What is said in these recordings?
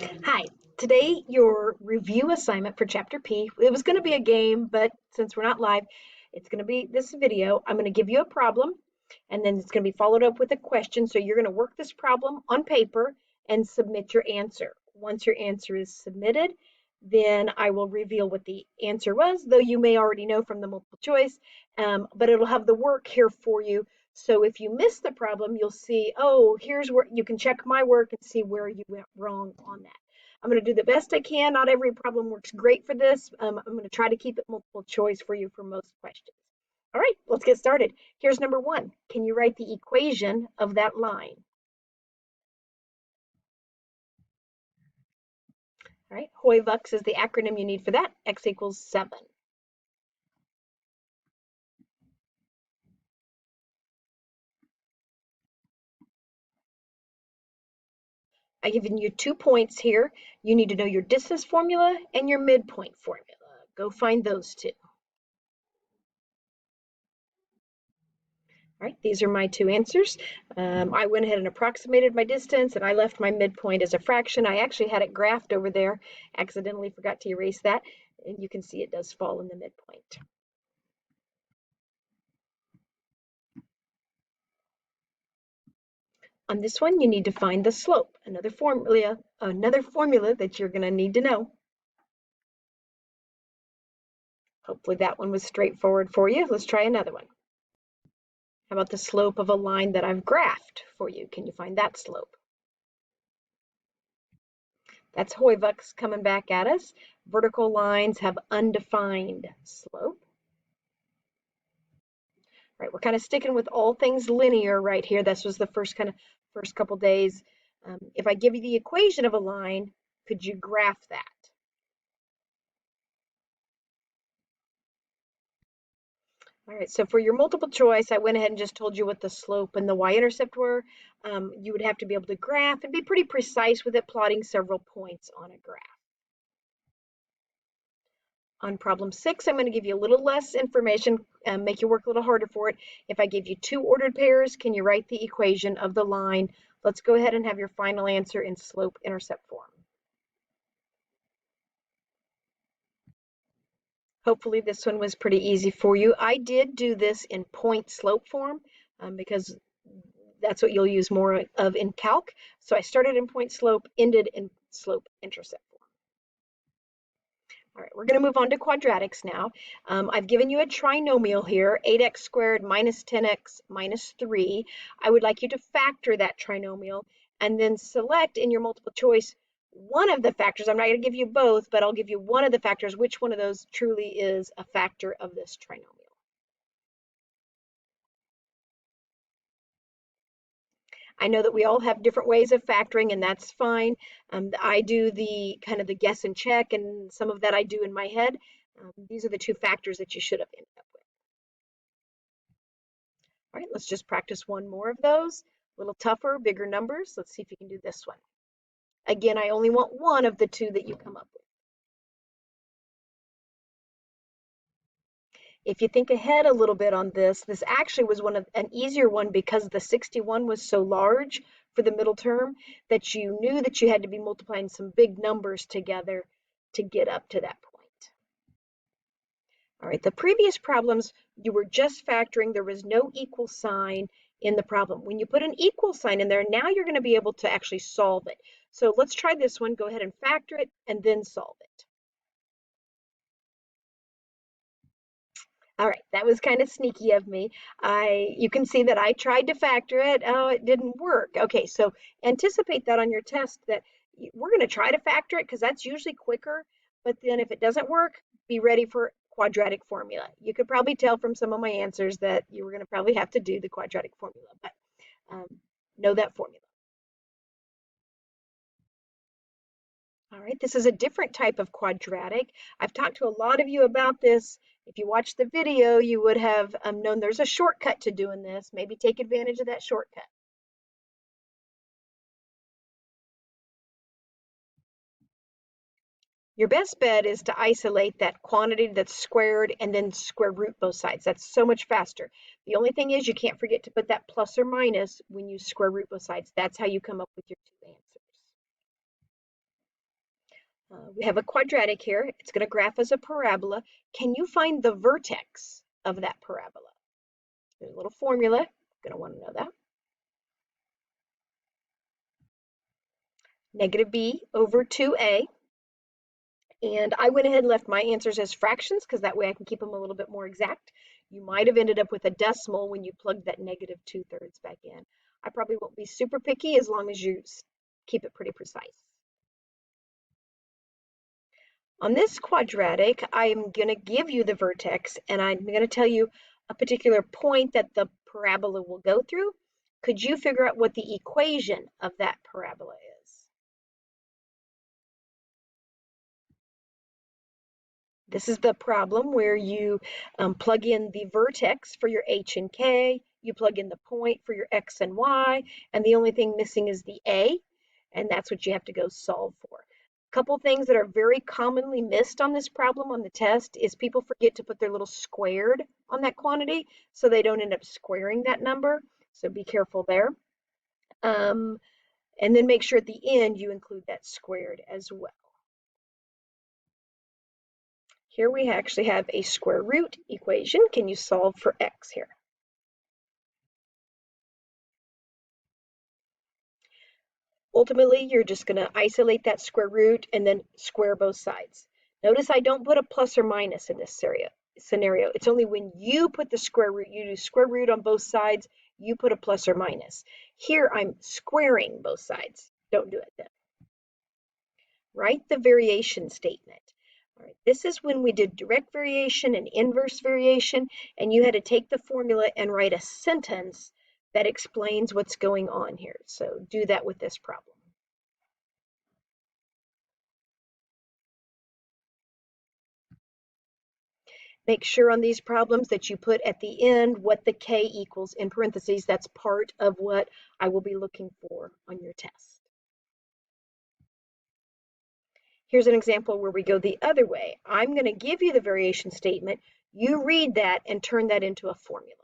Hi, today your review assignment for Chapter P, it was going to be a game, but since we're not live, it's going to be this video. I'm going to give you a problem, and then it's going to be followed up with a question. So you're going to work this problem on paper and submit your answer. Once your answer is submitted, then I will reveal what the answer was, though you may already know from the multiple choice, but it'll have the work here for you. So if you miss the problem, you'll see, oh, here's where you can check my work and see where you went wrong on that. I'm going to do the best I can. Not every problem works great for this. I'm going to try to keep it multiple choice for you for most questions. All right, let's get started. Here's number one. Can you write the equation of that line? All right, HOIVUX is the acronym you need for that. X equals 7. I've given you 2 points here. You need to know your distance formula and your midpoint formula. Go find those two. All right, these are my 2 answers. I went ahead and approximated my distance, and I left my midpoint as a fraction. I actually had it graphed over there. Accidentally forgot to erase that, and you can see it does fall in the midpoint. On this one, you need to find the slope, another formula that you're going to need to know. Hopefully that one was straightforward for you. Let's try another one. How about the slope of a line that I've graphed for you? Can you find that slope? That's HOIVUX coming back at us. Vertical lines have undefined slope. Right, we're kind of sticking with all things linear right here. This was the first couple days. If I give you the equation of a line, could you graph that? All right, so for your multiple choice, I went ahead and just told you what the slope and the y-intercept were. You would have to be able to graph and be pretty precise with it, plotting several points on a graph. On problem 6, I'm going to give you a little less information, make you work a little harder for it. If I give you 2 ordered pairs, can you write the equation of the line? Let's go ahead and have your final answer in slope-intercept form. Hopefully this one was pretty easy for you. I did do this in point-slope form because that's what you'll use more of in calc. So I started in point-slope, ended in slope-intercept. All right, we're going to move on to quadratics now. I've given you a trinomial here, 8x squared minus 10x minus 3. I would like you to factor that trinomial and then select in your multiple choice one of the factors. I'm not going to give you both, but I'll give you one of the factors. Which one of those truly is a factor of this trinomial? I know that we all have different ways of factoring, and that's fine. I do the kind of the guess and check, and some of that I do in my head. These are the 2 factors that you should have ended up with. All right, let's just practice one more of those. A little tougher, bigger numbers. Let's see if you can do this one. Again, I only want one of the 2 that you come up with. If you think ahead a little bit on this, this actually was an easier one because the 61 was so large for the middle term that you knew that you had to be multiplying some big numbers together to get up to that point. All right, the previous problems, you were just factoring. There was no equal sign in the problem. When you put an equal sign in there, now you're going to be able to actually solve it. So let's try this one. Go ahead and factor it and then solve it. All right, that was kind of sneaky of me. You can see that I tried to factor it. Oh, it didn't work. Okay, so anticipate that on your test that we're going to try to factor it because that's usually quicker. But then if it doesn't work, be ready for quadratic formula. You could probably tell from some of my answers that you were going to probably have to do the quadratic formula, but know that formula. All right, this is a different type of quadratic. I've talked to a lot of you about this. If you watched the video, you would have known there's a shortcut to doing this. Maybe take advantage of that shortcut. Your best bet is to isolate that quantity that's squared and then square root both sides. That's so much faster. The only thing is you can't forget to put that plus or minus when you square root both sides. That's how you come up with your 2 answers. We have a quadratic here. It's going to graph as a parabola. Can you find the vertex of that parabola? There's a little formula. You're going to want to know that. Negative b over 2a. And I went ahead and left my answers as fractions because that way I can keep them a little bit more exact. You might have ended up with a decimal when you plugged that negative 2/3 back in. I probably won't be super picky as long as you keep it pretty precise. On this quadratic, I'm going to give you the vertex and I'm going to tell you a particular point that the parabola will go through. Could you figure out what the equation of that parabola is? This is the problem where you plug in the vertex for your h and k, you plug in the point for your x and y, and the only thing missing is the a, and that's what you have to go solve for. A couple things that are very commonly missed on this problem on the test is people forget to put their little squared on that quantity, so they don't end up squaring that number, so be careful there. And then make sure at the end you include that squared as well. Here we actually have a square root equation. Can you solve for x here? Ultimately, you're just going to isolate that square root and then square both sides. Notice I don't put a plus or minus in this scenario. It's only when you put the square root, you do square root on both sides, you put a plus or minus. Here I'm squaring both sides. Don't do it then. Write the variation statement. All right, this is when we did direct variation and inverse variation, and you had to take the formula and write a sentence that explains what's going on here. So do that with this problem. Make sure on these problems that you put at the end what the k equals in parentheses. That's part of what I will be looking for on your test. Here's an example where we go the other way. I'm going to give you the variation statement. You read that and turn that into a formula.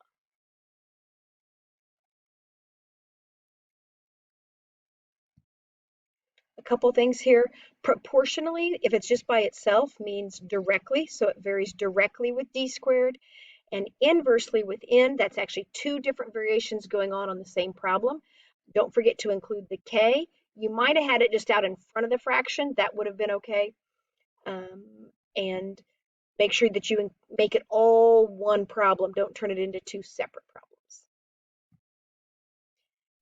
A couple things here. Proportionally, if it's just by itself, means directly, so it varies directly with d squared. And inversely with n, that's actually two different variations going on the same problem. Don't forget to include the k. You might have had it just out in front of the fraction. That would have been okay. And make sure that you make it all one problem. Don't turn it into two separate problems.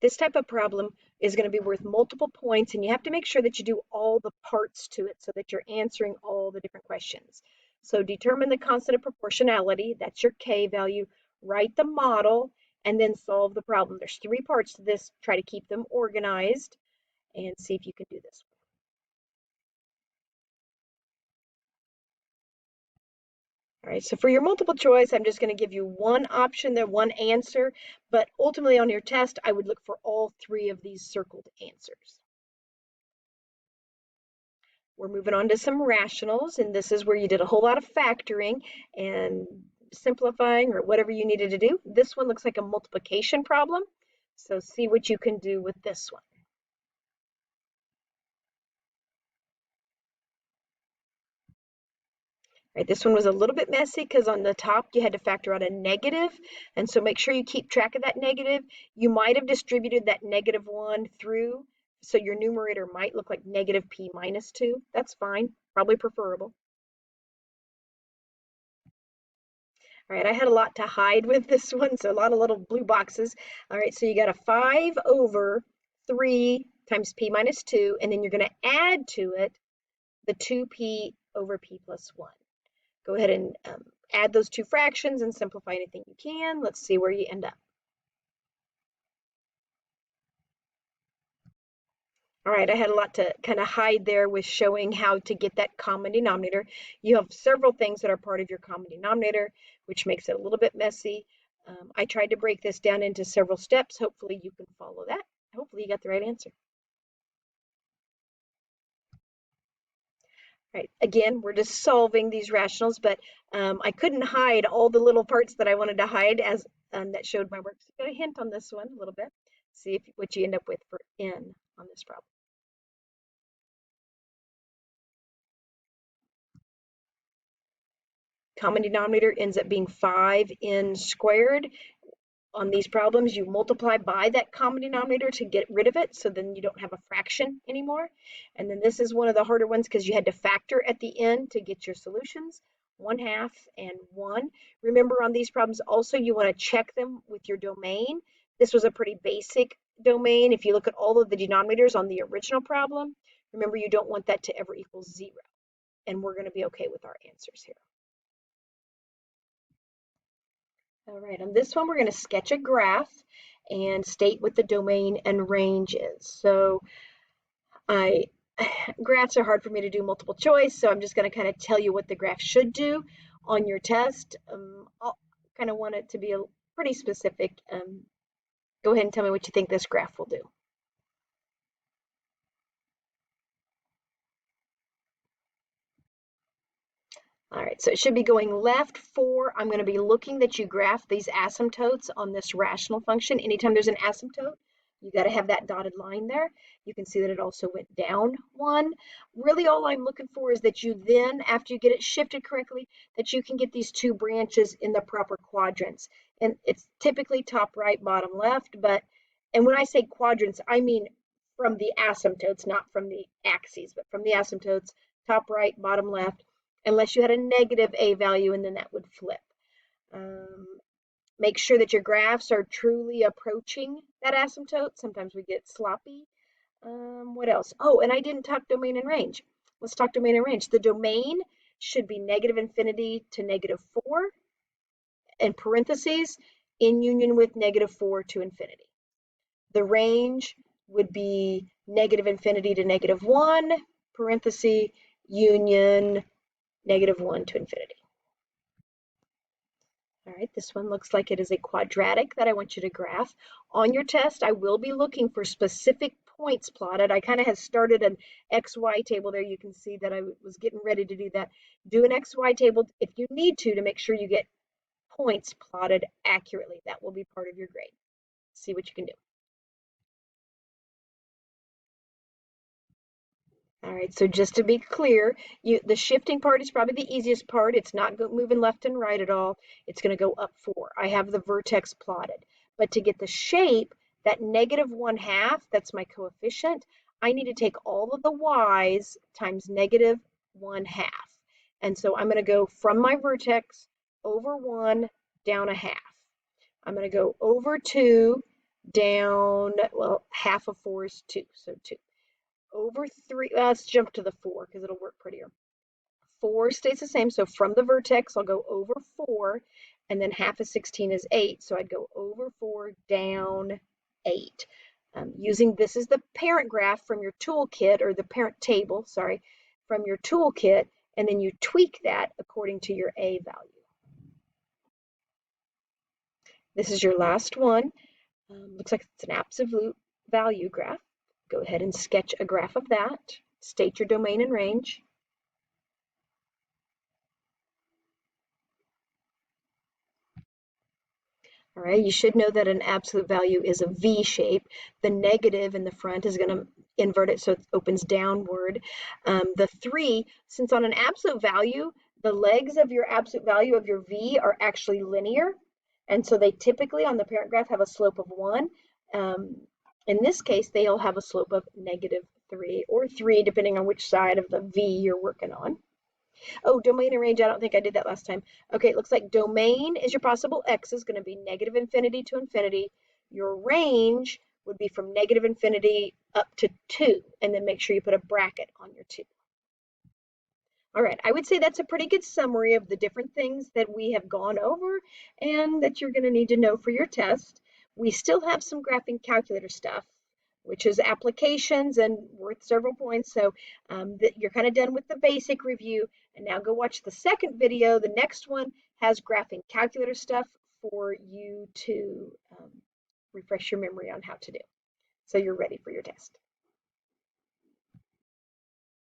This type of problem is going to be worth multiple points, and you have to make sure that you do all the parts to it so that you're answering all the different questions. So determine the constant of proportionality, that's your k value, write the model, and then solve the problem. There's three parts to this. Try to keep them organized and see if you can do this. All right, so for your multiple choice, I'm just going to give you one option there, one answer, but ultimately on your test, I would look for all three of these circled answers. We're moving on to some rationals, and this is where you did a whole lot of factoring and simplifying or whatever you needed to do. This one looks like a multiplication problem, so see what you can do with this one. Right, this one was a little bit messy because on the top you had to factor out a negative, and so make sure you keep track of that negative. You might have distributed that -1 through, so your numerator might look like negative p minus 2. That's fine, probably preferable. All right, I had a lot to hide with this one, so a lot of little blue boxes. All right, so you got a 5 over 3 times p minus 2, and then you're going to add to it the 2p over p plus 1. Go ahead and add those two fractions and simplify anything you can. Let's see where you end up. All right, I had a lot to kind of hide there with showing how to get that common denominator. You have several things that are part of your common denominator, which makes it a little bit messy. I tried to break this down into several steps. Hopefully you can follow that. Hopefully you got the right answer. Right, again, we're just solving these rationals, but I couldn't hide all the little parts that I wanted to hide as that showed my work. So got a hint on this one a little bit. See if what you end up with for n on this problem. common denominator ends up being 5n squared. On these problems, you multiply by that common denominator to get rid of it, so then you don't have a fraction anymore. And then this is one of the harder ones because you had to factor at the end to get your solutions, 1/2 and 1. Remember, on these problems also you want to check them with your domain. This was a pretty basic domain. If you look at all of the denominators on the original problem, remember you don't want that to ever equal 0. And we're going to be okay with our answers here. All right, on this one, we're going to sketch a graph and state what the domain and range is. So graphs are hard for me to do multiple choice, so I'm just going to kind of tell you what the graph should do on your test. I'll kind of want it to be pretty specific. Go ahead and tell me what you think this graph will do. All right, so it should be going left 4. I'm going to be looking that you graph these asymptotes on this rational function. Anytime there's an asymptote, you got to have that dotted line there. You can see that it also went down 1. Really all I'm looking for is that you then, after you get it shifted correctly, that you can get these 2 branches in the proper quadrants. And it's typically top right, bottom left, and when I say quadrants, I mean from the asymptotes, not from the axes, but from the asymptotes, top right, bottom left, unless you had a negative a value, and then that would flip. Make sure that your graphs are truly approaching that asymptote. Sometimes we get sloppy. What else? Oh, and I didn't talk domain and range. Let's talk domain and range. The domain should be -infinity to -4, in parentheses, in union with -4 to infinity. The range would be -infinity to -1, parenthesis, union, -1 to infinity. All right, this one looks like it is a quadratic that I want you to graph. On your test, I will be looking for specific points plotted. I kind of have started an XY table there. You can see that I was getting ready to do that. Do an XY table if you need to make sure you get points plotted accurately. That will be part of your grade. See what you can do. All right, so just to be clear, the shifting part is probably the easiest part. It's not moving left and right at all. It's going to go up 4. I have the vertex plotted. But to get the shape, that -1/2, that's my coefficient, I need to take all of the y's times -1/2. And so I'm going to go from my vertex over 1 down 1/2. I'm going to go over 2 down, well, half of 4 is 2, so 2. Over 3, let's jump to the 4 because it'll work prettier. 4 stays the same, so from the vertex, I'll go over 4, and then half of 16 is 8, so I'd go over 4, down 8. Using this as the parent graph from your toolkit, or the parent table, sorry, from your toolkit, and then you tweak that according to your A value. This is your last one. Looks like it's an absolute value graph. Go ahead and sketch a graph of that. State your domain and range. All right, you should know that an absolute value is a V shape. The negative in the front is going to invert it so it opens downward. The 3, since on an absolute value, the legs of your absolute value of your V are actually linear. And so they typically on the parent graph have a slope of 1. In this case, they'll have a slope of -3 or 3, depending on which side of the V you're working on. Oh, domain and range, I don't think I did that last time. Okay, it looks like domain is your possible x is going to be -infinity to infinity. Your range would be from -infinity up to 2, and then make sure you put a bracket on your 2. All right, I would say that's a pretty good summary of the different things that we have gone over and that you're going to need to know for your test. We still have some graphing calculator stuff, which is applications and worth several points. So you're kind of done with the basic review. And now go watch the second video. The next one has graphing calculator stuff for you to refresh your memory on how to do. So you're ready for your test.